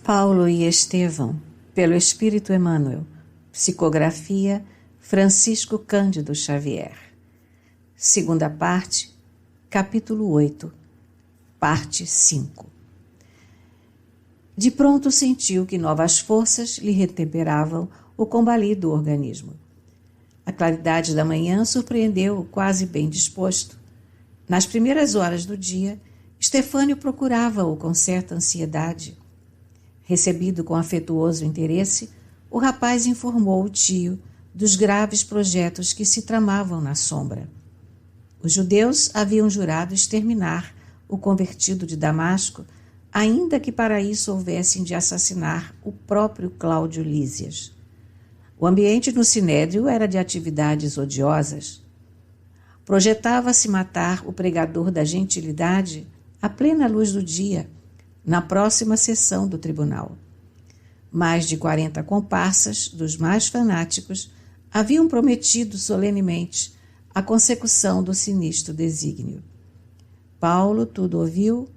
Paulo e Estevão, pelo Espírito Emmanuel. Psicografia Francisco Cândido Xavier. Segunda parte, capítulo 8, parte 5. De pronto sentiu que novas forças lhe retemperavam o combalido organismo. A claridade da manhã surpreendeu-o quase bem disposto. Nas primeiras horas do dia, Estefânio procurava-o com certa ansiedade. Recebido com afetuoso interesse, o rapaz informou o tio dos graves projetos que se tramavam na sombra. Os judeus haviam jurado exterminar o convertido de Damasco, ainda que para isso houvessem de assassinar o próprio Cláudio Lísias. O ambiente no Sinédrio era de atividades odiosas. Projetava-se matar o pregador da gentilidade à plena luz do dia, na próxima sessão do tribunal. Mais de 40 comparsas, dos mais fanáticos, haviam prometido solenemente a consecução do sinistro desígnio. Paulo tudo ouviu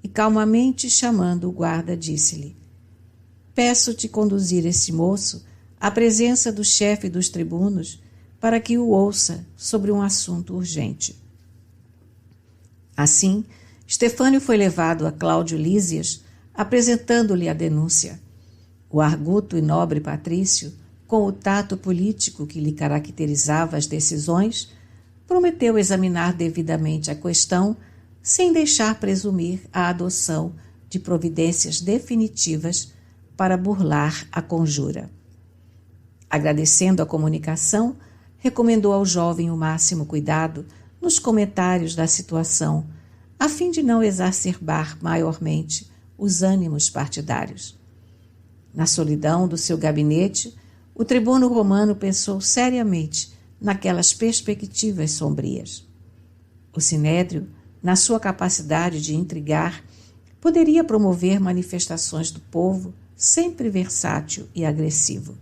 e, calmamente chamando o guarda, disse-lhe: "Peço-te conduzir esse moço à presença do chefe dos tribunos para que o ouça sobre um assunto urgente." Assim, Estefânio foi levado a Cláudio Lísias, apresentando-lhe a denúncia. O arguto e nobre patrício, com o tato político que lhe caracterizava as decisões, prometeu examinar devidamente a questão, sem deixar presumir a adoção de providências definitivas para burlar a conjura. Agradecendo a comunicação, recomendou ao jovem o máximo cuidado nos comentários da situação, a fim de não exacerbar maiormente os ânimos partidários. Na solidão do seu gabinete, o tribuno romano pensou seriamente naquelas perspectivas sombrias. O Sinédrio, na sua capacidade de intrigar, poderia promover manifestações do povo, sempre versátil e agressivo.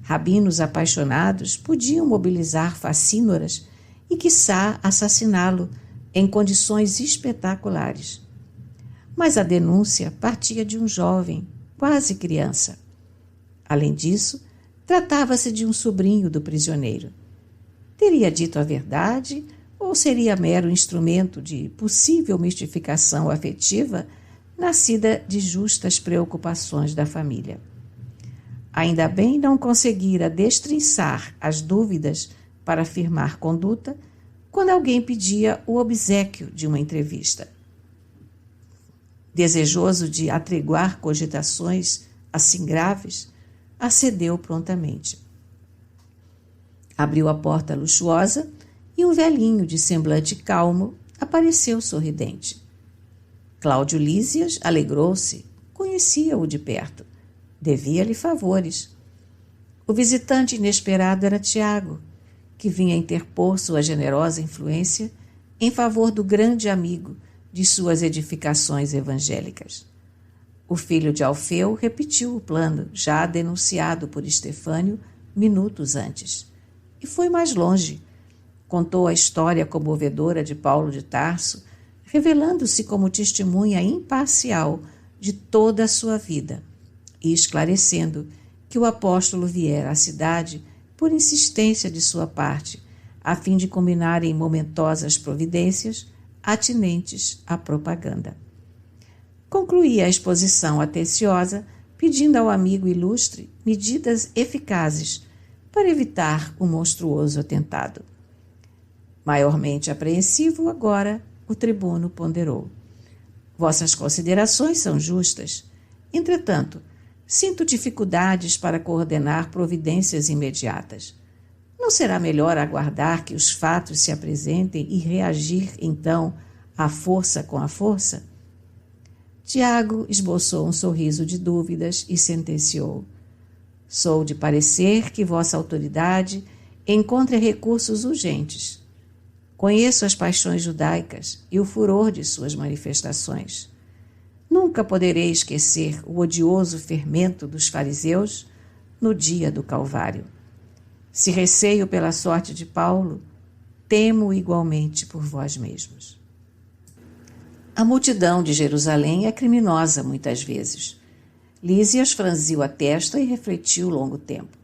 Rabinos apaixonados podiam mobilizar facínoras e, quiçá, assassiná-lo em condições espetaculares. Mas a denúncia partia de um jovem, quase criança. Além disso, tratava-se de um sobrinho do prisioneiro. Teria dito a verdade ou seria mero instrumento de possível mistificação afetiva nascida de justas preocupações da família? Ainda bem não conseguira destrinçar as dúvidas para firmar conduta quando alguém pedia o obséquio de uma entrevista. Desejoso de atriguar cogitações assim graves, acedeu prontamente. Abriu a porta luxuosa e um velhinho de semblante calmo apareceu sorridente. Cláudio Lísias alegrou-se, conhecia-o de perto, devia-lhe favores. O visitante inesperado era Tiago, que vinha interpor sua generosa influência em favor do grande amigo de suas edificações evangélicas. O filho de Alfeu repetiu o plano já denunciado por Estefânio minutos antes. E foi mais longe. Contou a história comovedora de Paulo de Tarso, revelando-se como testemunha imparcial de toda a sua vida e esclarecendo que o apóstolo viera à cidade por insistência de sua parte, a fim de combinarem momentosas providências atinentes à propaganda. Concluía a exposição atenciosa, pedindo ao amigo ilustre medidas eficazes para evitar o monstruoso atentado. Maiormente apreensivo, agora, o tribuno ponderou: "Vossas considerações são justas. Entretanto, sinto dificuldades para coordenar providências imediatas. Não será melhor aguardar que os fatos se apresentem e reagir, então, à força com a força?" Tiago esboçou um sorriso de dúvidas e sentenciou: "Sou de parecer que vossa autoridade encontre recursos urgentes. Conheço as paixões judaicas e o furor de suas manifestações. Nunca poderei esquecer o odioso fermento dos fariseus no dia do Calvário. Se receio pela sorte de Paulo, temo igualmente por vós mesmos." A multidão de Jerusalém é criminosa muitas vezes. Lísias franziu a testa e refletiu longo tempo.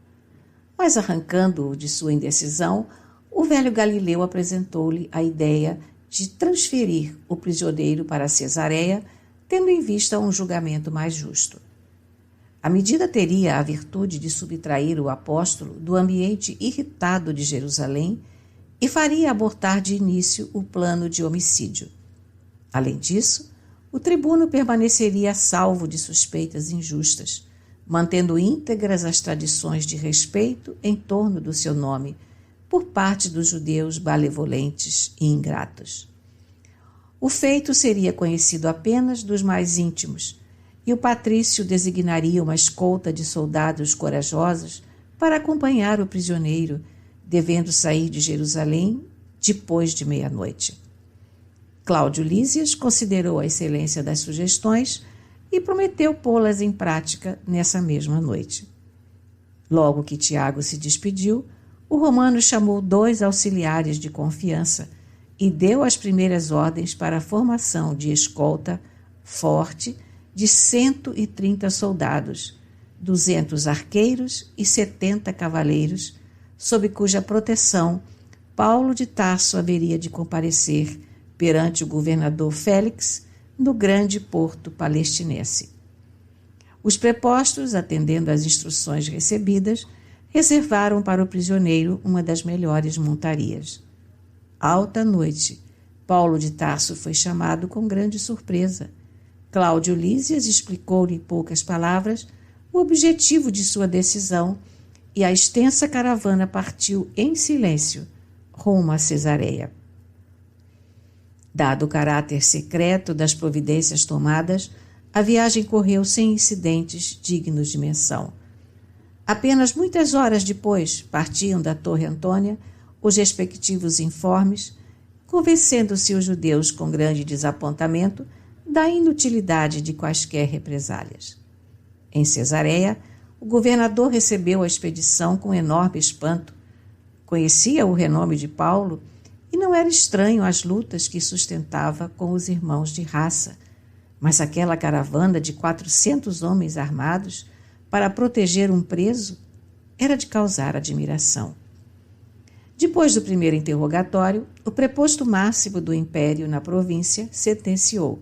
Mas, arrancando-o de sua indecisão, o velho Galileu apresentou-lhe a ideia de transferir o prisioneiro para Cesareia, tendo em vista um julgamento mais justo. A medida teria a virtude de subtrair o apóstolo do ambiente irritado de Jerusalém e faria abortar de início o plano de homicídio. Além disso, o tribuno permaneceria salvo de suspeitas injustas, mantendo íntegras as tradições de respeito em torno do seu nome, por parte dos judeus malevolentes e ingratos. O feito seria conhecido apenas dos mais íntimos, e o patrício designaria uma escolta de soldados corajosos para acompanhar o prisioneiro, devendo sair de Jerusalém depois de meia-noite. Cláudio Lísias considerou a excelência das sugestões e prometeu pô-las em prática nessa mesma noite. Logo que Tiago se despediu, o romano chamou 2 auxiliares de confiança e deu as primeiras ordens para a formação de escolta forte de 130 soldados, 200 arqueiros e 70 cavaleiros, sob cuja proteção Paulo de Tarso haveria de comparecer perante o governador Félix no grande porto palestinense. Os prepostos, atendendo às instruções recebidas, reservaram para o prisioneiro uma das melhores montarias. Alta noite, Paulo de Tarso foi chamado com grande surpresa. Cláudio Lísias explicou-lhe em poucas palavras o objetivo de sua decisão e a extensa caravana partiu em silêncio rumo a Cesareia. Dado o caráter secreto das providências tomadas, a viagem correu sem incidentes dignos de menção. Apenas muitas horas depois partiam da Torre Antônia os respectivos informes, convencendo-se os judeus com grande desapontamento da inutilidade de quaisquer represálias. Em Cesareia, o governador recebeu a expedição com enorme espanto. Conhecia o renome de Paulo e não era estranho às lutas que sustentava com os irmãos de raça, mas aquela caravana de 400 homens armados para proteger um preso era de causar admiração. Depois do primeiro interrogatório, o preposto máximo do império na província sentenciou: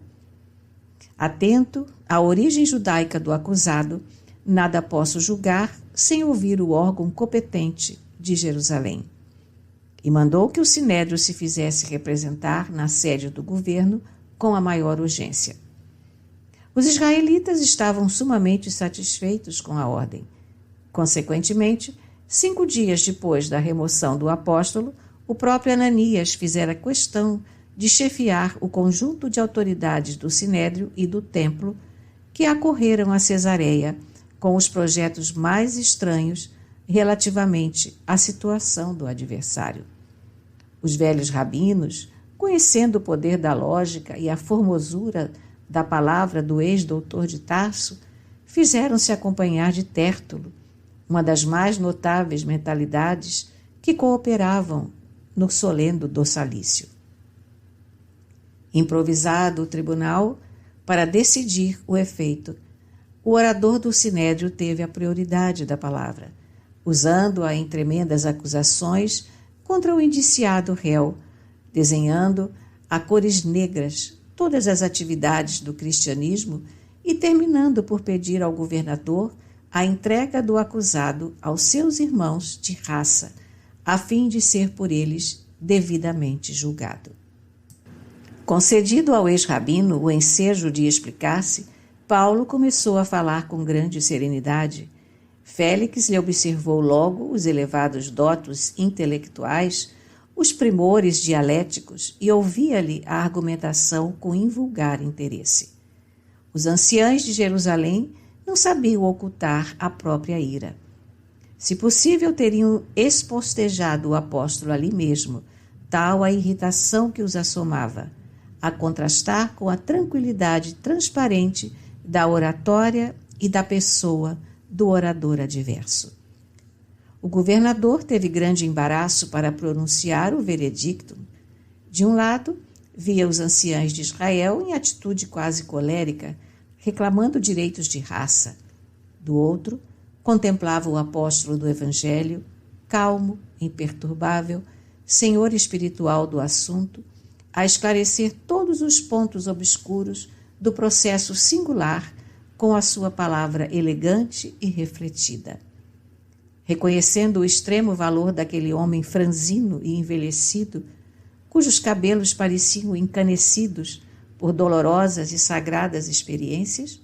atento à origem judaica do acusado, nada posso julgar sem ouvir o órgão competente de Jerusalém. E mandou que o sinédrio se fizesse representar na sede do governo com a maior urgência. Os israelitas estavam sumamente satisfeitos com a ordem. Consequentemente, 5 dias depois da remoção do apóstolo, o próprio Ananias fizera questão de chefiar o conjunto de autoridades do Sinédrio e do Templo que acorreram a Cesareia com os projetos mais estranhos relativamente à situação do adversário. Os velhos rabinos, conhecendo o poder da lógica e a formosura da palavra do ex-doutor de Tarso, fizeram-se acompanhar de Tértulo, uma das mais notáveis mentalidades que cooperavam no solendo Dorsalício. Improvisado o tribunal para decidir o efeito, o orador do Sinédrio teve a prioridade da palavra, usando-a em tremendas acusações contra o indiciado réu, desenhando a cores negras todas as atividades do cristianismo e terminando por pedir ao governador a entrega do acusado aos seus irmãos de raça, a fim de ser por eles devidamente julgado. Concedido ao ex-rabino o ensejo de explicar-se, Paulo começou a falar com grande serenidade. Félix lhe observou logo os elevados dotos intelectuais, os primores dialéticos e ouvia-lhe a argumentação com invulgar interesse. Os anciãos de Jerusalém não sabiam ocultar a própria ira. Se possível, teriam espostejado o apóstolo ali mesmo, tal a irritação que os assomava, a contrastar com a tranquilidade transparente da oratória e da pessoa do orador adverso. O governador teve grande embaraço para pronunciar o veredicto. De um lado, via os anciãos de Israel em atitude quase colérica, reclamando direitos de raça. do outro, contemplava o apóstolo do Evangelho, calmo, imperturbável, senhor espiritual do assunto, a esclarecer todos os pontos obscuros do processo singular com a sua palavra elegante e refletida. Reconhecendo o extremo valor daquele homem franzino e envelhecido, cujos cabelos pareciam encanecidos por dolorosas e sagradas experiências,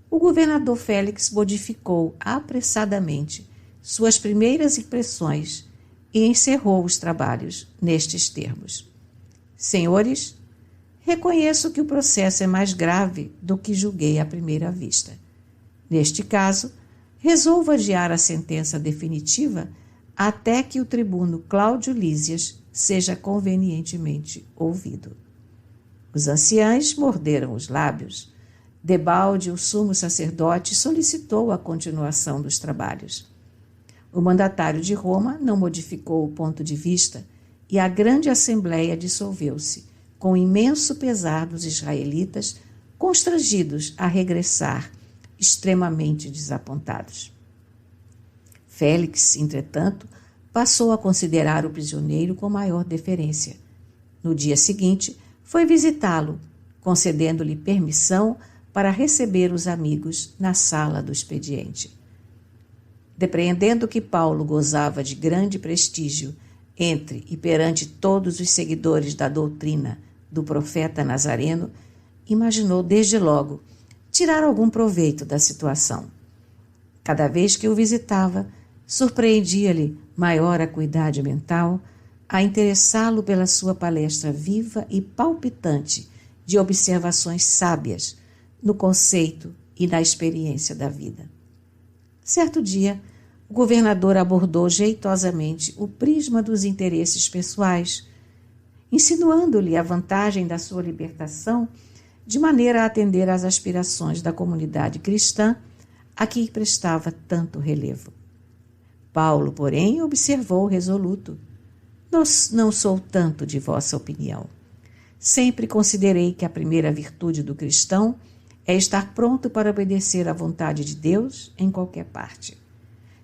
o governador Félix modificou apressadamente suas primeiras impressões e encerrou os trabalhos nestes termos: Senhores, reconheço que o processo é mais grave do que julguei à primeira vista. Neste caso, resolvo adiar a sentença definitiva até que o tribuno Cláudio Lísias seja convenientemente ouvido. Os anciães morderam os lábios. Debalde, o sumo sacerdote, solicitou a continuação dos trabalhos. O mandatário de Roma não modificou o ponto de vista e a grande assembleia dissolveu-se, com imenso pesar dos israelitas, constrangidos a regressar, extremamente desapontados. Félix, entretanto, passou a considerar o prisioneiro com maior deferência. No dia seguinte, foi visitá-lo, concedendo-lhe permissão para receber os amigos na sala do expediente. Depreendendo que Paulo gozava de grande prestígio entre e perante todos os seguidores da doutrina do profeta Nazareno, imaginou desde logo tirar algum proveito da situação. Cada vez que o visitava, surpreendia-lhe maior acuidade mental a interessá-lo pela sua palestra viva e palpitante de observações sábias no conceito e na experiência da vida. Certo dia, o governador abordou jeitosamente o prisma dos interesses pessoais, insinuando-lhe a vantagem da sua libertação de maneira a atender às aspirações da comunidade cristã a que prestava tanto relevo. Paulo, porém, observou resoluto: Não sou tanto de vossa opinião. Sempre considerei que a primeira virtude do cristão é estar pronto para obedecer à vontade de Deus em qualquer parte.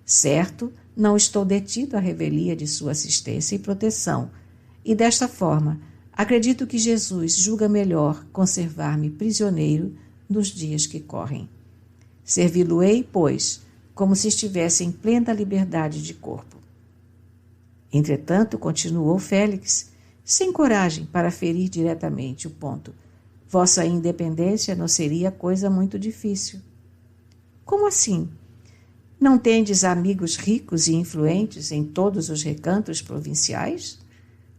Certo, não estou detido à revelia de sua assistência e proteção, e desta forma, acredito que Jesus julga melhor conservar-me prisioneiro nos dias que correm. Servi-lo-ei, pois, como se estivesse em plena liberdade de corpo. Entretanto, continuou Félix, sem coragem para ferir diretamente o ponto: vossa independência não seria coisa muito difícil. Como assim? Não tendes amigos ricos e influentes em todos os recantos provinciais?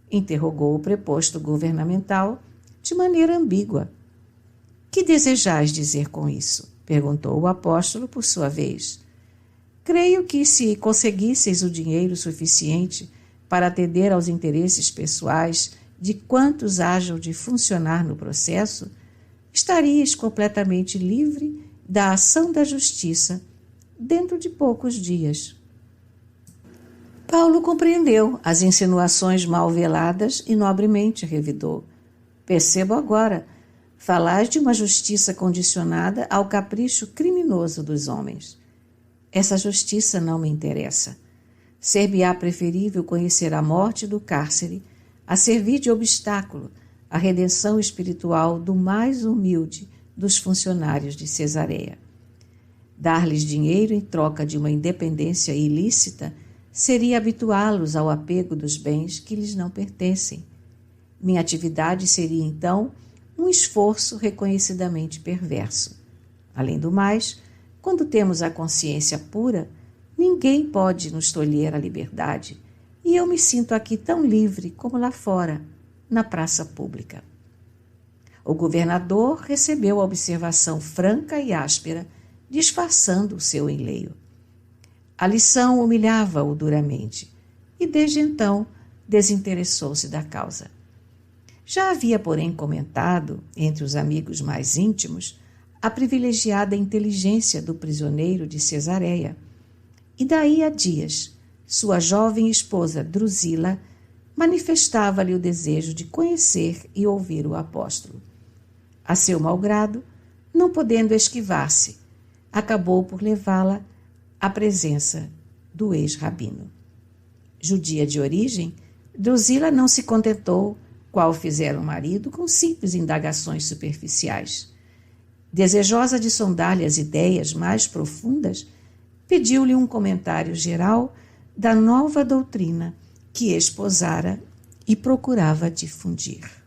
Interrogou o preposto governamental de maneira ambígua. Que desejais dizer com isso? Perguntou o apóstolo por sua vez. Creio que se conseguisseis o dinheiro suficiente para atender aos interesses pessoais de quantos hajam de funcionar no processo, estaríeis completamente livre da ação da justiça dentro de poucos dias. Paulo compreendeu as insinuações mal veladas e nobremente revidou. Percebo agora, falais de uma justiça condicionada ao capricho criminoso dos homens. Essa justiça não me interessa. Ser-me-á preferível conhecer a morte do cárcere a servir de obstáculo à redenção espiritual do mais humilde dos funcionários de Cesareia. Dar-lhes dinheiro em troca de uma independência ilícita seria habituá-los ao apego dos bens que lhes não pertencem. Minha atividade seria, então, um esforço reconhecidamente perverso. Além do mais, quando temos a consciência pura, ninguém pode nos tolher a liberdade, e eu me sinto aqui tão livre como lá fora, na praça pública. O governador recebeu a observação franca e áspera, disfarçando o seu enleio. A lição humilhava-o duramente, e desde então desinteressou-se da causa. Já havia, porém, comentado, entre os amigos mais íntimos, a privilegiada inteligência do prisioneiro de Cesareia, e daí a dias, sua jovem esposa Drusila manifestava-lhe o desejo de conhecer e ouvir o apóstolo. A seu malgrado, não podendo esquivar-se, acabou por levá-la à presença do ex-rabino. Judia de origem, Drusila não se contentou, qual fizera o marido, com simples indagações superficiais. Desejosa de sondar-lhe as ideias mais profundas, pediu-lhe um comentário geral da nova doutrina que esposara e procurava difundir.